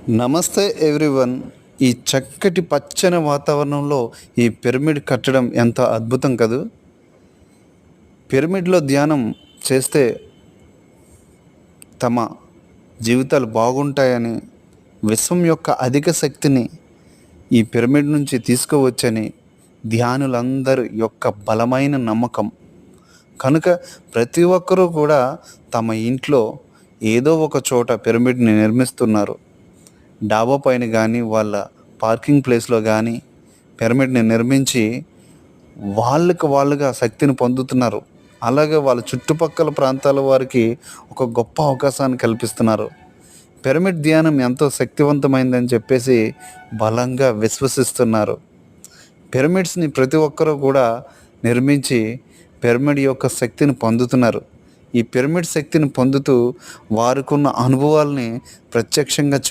నమస్తే ఎవ్రీవన్. ఈ చక్కటి పచ్చని వాతావరణంలో ఈ పిరమిడ్ కట్టడం ఎంత అద్భుతం కదూ. పిరమిడ్లో ధ్యానం చేస్తే తమ జీవితాలు బాగుంటాయని, విశ్వం యొక్క అధిక శక్తిని ఈ పిరమిడ్ నుంచి తీసుకోవచ్చని ధ్యానులందరి యొక్క బలమైన నమ్మకం. కనుక ప్రతి ఒక్కరూ కూడా తమ ఇంట్లో ఏదో ఒక చోట పిరమిడ్ని నిర్మిస్తున్నారు. డాబా పైన కానీ, వాళ్ళ పార్కింగ్ ప్లేస్లో కానీ పిరమిడ్ని నిర్మించి వాళ్ళుగా శక్తిని పొందుతున్నారు. అలాగే వాళ్ళ చుట్టుపక్కల ప్రాంతాల వారికి ఒక గొప్ప అవకాశాన్ని కల్పిస్తున్నారు. పిరమిడ్ ధ్యానం ఎంతో శక్తివంతమైందని చెప్పేసి బలంగా విశ్వసిస్తున్నారు. పిరమిడ్స్ని ప్రతి ఒక్కరూ కూడా నిర్మించి పిరమిడ్ యొక్క శక్తిని పొందుతున్నారు. ఈ పిరమిడ్ శక్తిని పొందుతూ వారికున్న అనుభవాల్ని ప్రత్యక్షంగా